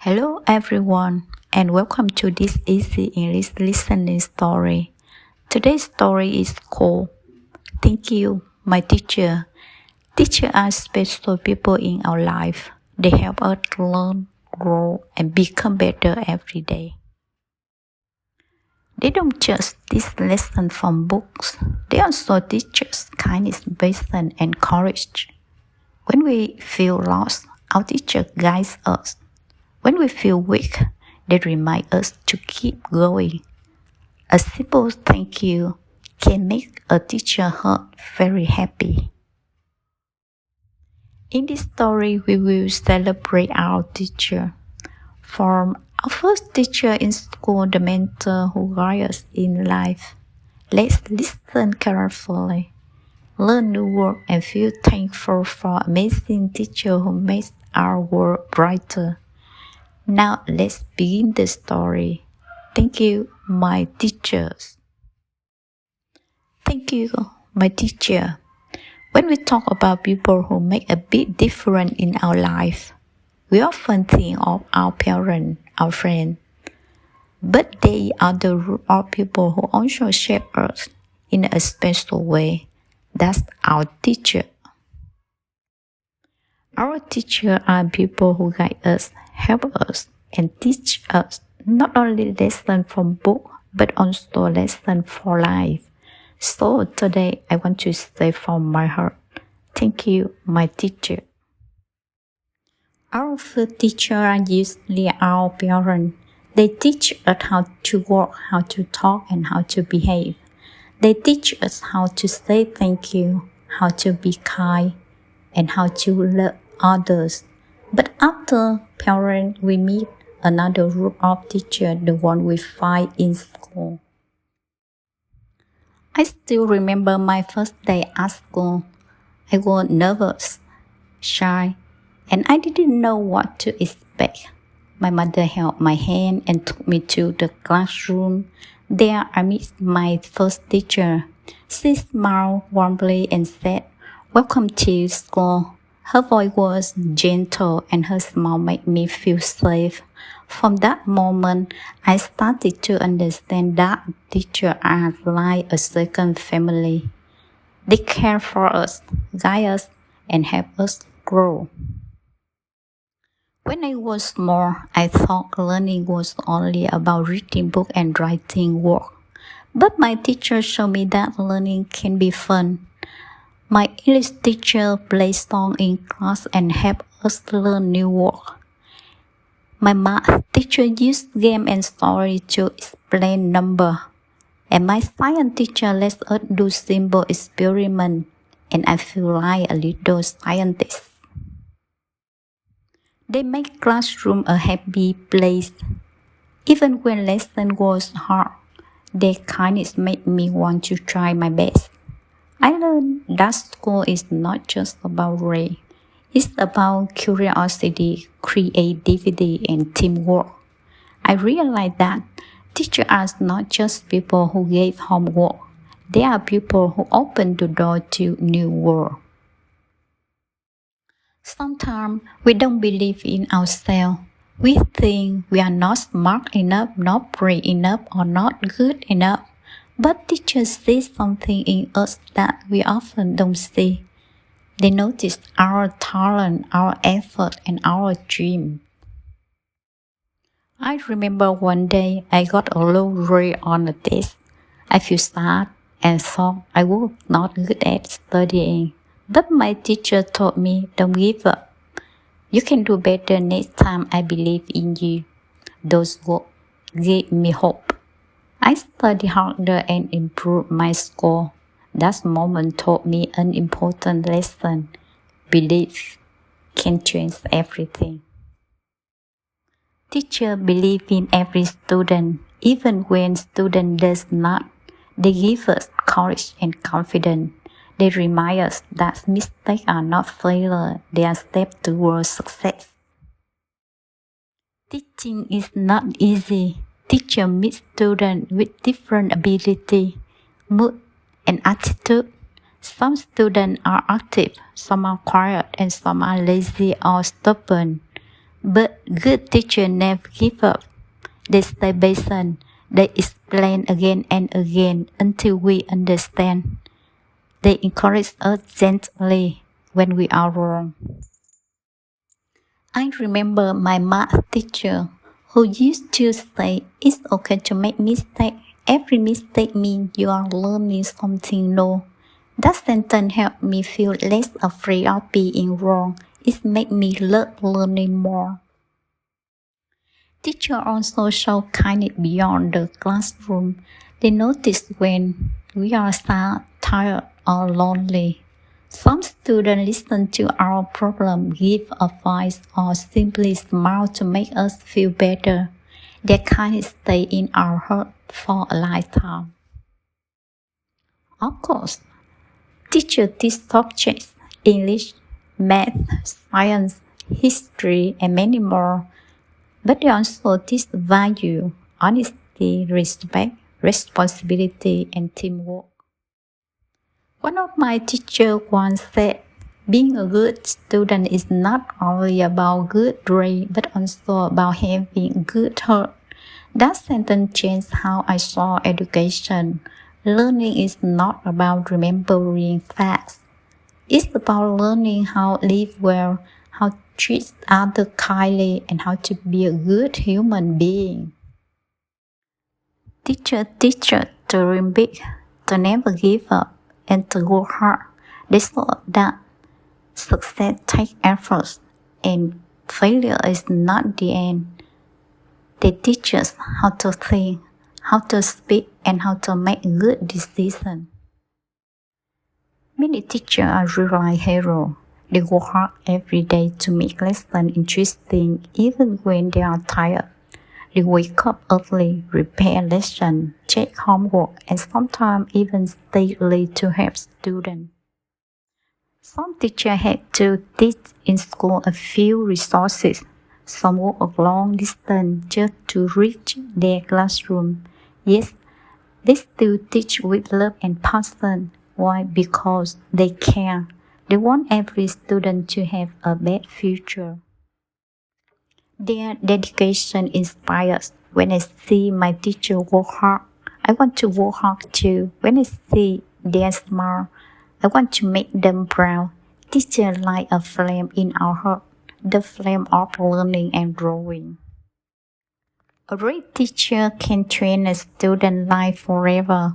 Hello everyone and welcome to this easy English listening story. Today's story is called Thank You, My Teacher. Teachers are special people in our life. They help us learn, grow, and become better every day. They don't just teach lessons from books. They also teach us kindness, patience, and courage. When we feel lost, our teacher guides us. When we feel weak, they remind us to keep going. A simple thank you can make a teacher heart very happy. In this story, we will celebrate our teacher. From our first teacher in school, the mentor who guides us in life. Let's listen carefully, learn new words, and feel thankful for amazing teacher who makes our world brighter. Now let's begin the story. Thank you, my teachers. Thank you, my teacher. When we talk about people who make a big difference in our life, we often think of our parents, our friends. But they are the root of people who also shape us in a special way. That's our teacher. Our teachers are people who guide us, help us, and teach us not only lessons from books, but also lessons for life. So today I want to say from my heart, thank you, my teacher. Our first teachers are usually our parents. They teach us how to walk, how to talk, and how to behave. They teach us how to say thank you, how to be kind, and how to love others. But after parents, we meet another group of teachers, the one we find in school. I still remember my first day at school. I was nervous, shy, and I didn't know what to expect. My mother held my hand and took me to the classroom. There I met my first teacher. She smiled warmly and said, "Welcome to school." Her voice was gentle and her smile made me feel safe. From that moment, I started to understand that teachers are like a second family. They care for us, guide us, and help us grow. When I was small, I thought learning was only about reading books and writing work. But my teacher showed me that learning can be fun. My English teacher plays songs in class and helped us learn new words. My math teacher used game and story to explain numbers. And my science teacher lets us do simple experiments, and I feel like a little scientist. They make classroom a happy place. Even when lesson was hard, their kindness made me want to try my best. I learned that school is not just about grades. It's about curiosity, creativity, and teamwork. I realized that teachers are not just people who gave homework. They are people who open the door to new world. Sometimes we don't believe in ourselves. We think we are not smart enough, not brave enough, or not good enough. But teachers see something in us that we often don't see. They notice our talent, our effort, and our dream. I remember one day I got a low grade on a test. I feel sad and thought I was not good at studying. But my teacher told me, don't give up. You can do better next time. I believe in you. Those words gave me hope. I studied harder and improved my score. That moment taught me an important lesson. Belief can change everything. Teachers believe in every student, even when student does not. They give us courage and confidence. They remind us that mistakes are not failure, they are steps towards success. Teaching is not easy. Teachers meet students with different ability, mood, and attitude. Some students are active, some are quiet, and some are lazy or stubborn. But good teachers never give up. They stay patient. They explain again and again until we understand. They encourage us gently when we are wrong. I remember my math teacher who used to say it's okay to make mistakes. Every mistake means you are learning something new. That sentence helped me feel less afraid of being wrong. It made me love learning more. Teachers also show kindness beyond the classroom. They notice when we are sad, tired, or lonely. Some students listen to our problem, give advice, or simply smile to make us feel better. Their kindness stays in our heart for a lifetime. Of course, teachers teach subjects: English, math, science, history, and many more. But they also teach value, honesty, respect, responsibility, and teamwork. One of my teachers once said, being a good student is not only about good grades, but also about having good heart. That sentence changed how I saw education. Learning is not about remembering facts. It's about learning how to live well, how to treat others kindly, and how to be a good human being. Teachers teach us to dream big, to never give up, and to work hard. They saw that success takes effort, and failure is not the end. They teach us how to think, how to speak, and how to make good decisions. Many teachers are real heroes. They work hard every day to make lessons interesting even when they are tired. They wake up early, prepare lessons, check homework, and sometimes even stay late to help students. Some teachers had to teach in school a few resources. Some walk a long distance just to reach their classroom. Yes, they still teach with love and passion. Why? Because they care. They want every student to have a better future. Their dedication inspires. When I see my teacher work hard, I want to work hard too. When I see their smile, I want to make them proud. Teachers light a flame in our heart, the flame of learning and growing. A great teacher can train a student life forever.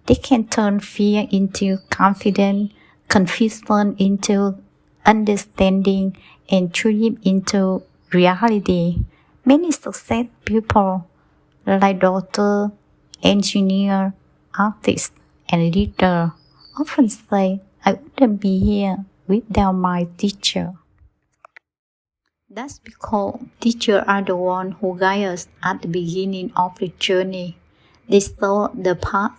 They can turn fear into confidence, confusion into understanding, and dream into reality. Many success people like doctor, engineer, artist, and leader often say, I wouldn't be here without my teacher. That's because teachers are the ones who guide us at the beginning of the journey. They show the path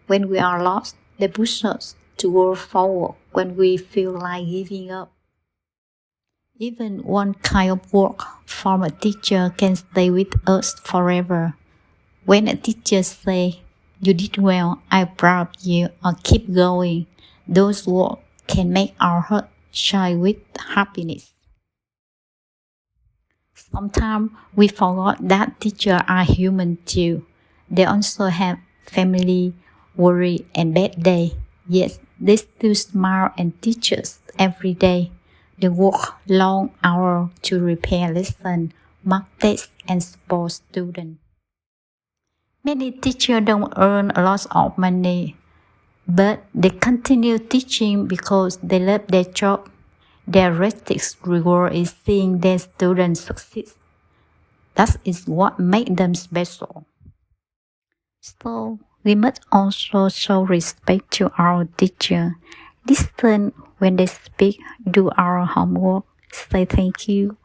when we are lost. They push us to go forward when we feel like giving up. Even one kind of work from a teacher can stay with us forever. When a teacher says, you did well, I'm proud of you, or keep going, those words can make our heart shine with happiness. Sometimes we forgot that teachers are human too. They also have family, worry, and bad day. Yes, they still smile and teach us every day. They work long hours to prepare lessons, mark tests, and support students. Many teachers don't earn a lot of money, but they continue teaching because they love their job. Their greatest reward is seeing their students succeed. That is what makes them special. So we must also show respect to our teacher. Listen when they speak, do our homework, say thank you,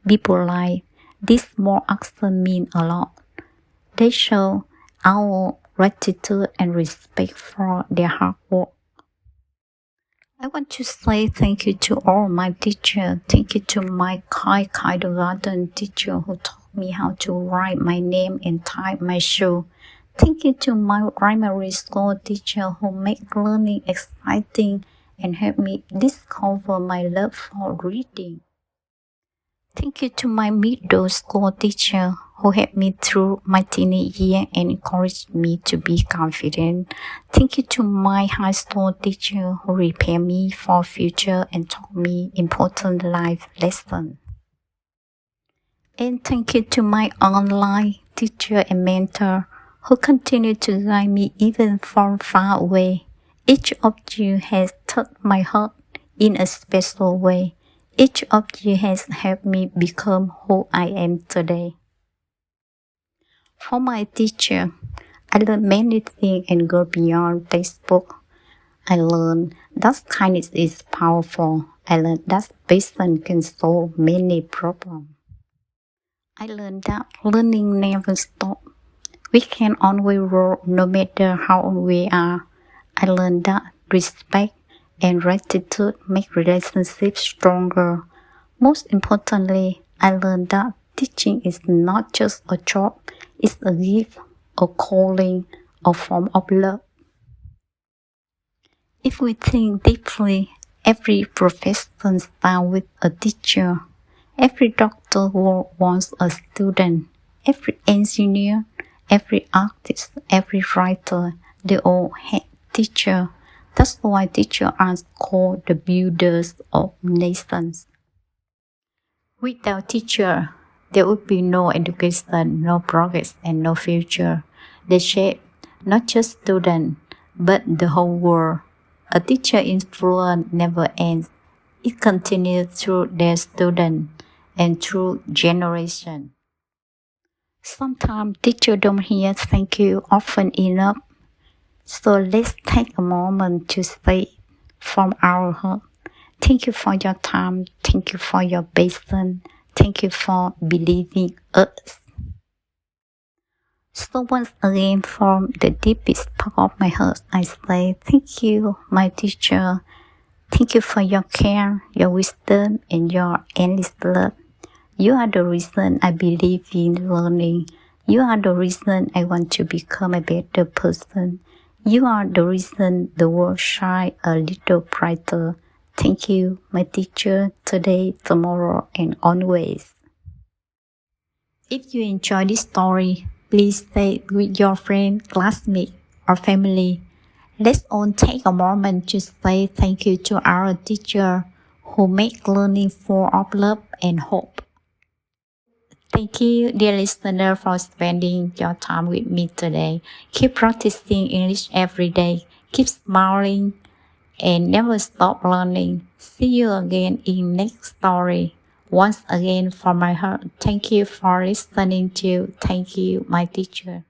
be polite. These small actions mean a lot. They show our gratitude and respect for their hard work. I want to say thank you to all my teachers. Thank you to my kindergarten teacher who taught me how to write my name and tie my shoe. Thank you to my primary school teacher who made learning exciting and helped me discover my love for reading. Thank you to my middle school teacher who helped me through my teenage year and encouraged me to be confident. Thank you to my high school teacher who prepared me for future and taught me important life lessons. And thank you to my online teacher and mentor who continue to guide me even from far away. Each of you has touched my heart in a special way. Each of you has helped me become who I am today. For my teacher, I learned many things and go beyond textbook. I learned that kindness is powerful. I learned that patience can solve many problems. I learned that learning never stops. We can always grow no matter how old we are. I learned that respect and gratitude make relationships stronger. Most importantly, I learned that teaching is not just a job, it's a gift, a calling, a form of love. If we think deeply, every profession starts with a teacher. Every doctor wants a student. Every engineer, every artist, every writer, they all had teacher. That's why teachers are called the builders of nations. Without teacher, there would be no education, no progress, and no future. They shape not just students, but the whole world. A teacher influence never ends. It continues through their students and through generations. Sometimes teachers don't hear thank you often enough. So let's take a moment to say from our heart, thank you for your time, thank you for your patience, thank you for believing us. So once again, from the deepest part of my heart, I say thank you, my teacher. Thank you for your care, your wisdom, and your endless love. You are the reason I believe in learning. You are the reason I want to become a better person. You are the reason the world shines a little brighter. Thank you, my teacher, today, tomorrow, and always. If you enjoy this story, please share it with your friend, classmate, or family. Let's all take a moment to say thank you to our teacher who make learning full of love and hope. Thank you, dear listener, for spending your time with me today. Keep practicing English every day. Keep smiling and never stop learning. See you again in next story. Once again, from my heart, thank you for listening to. Thank you, my teacher.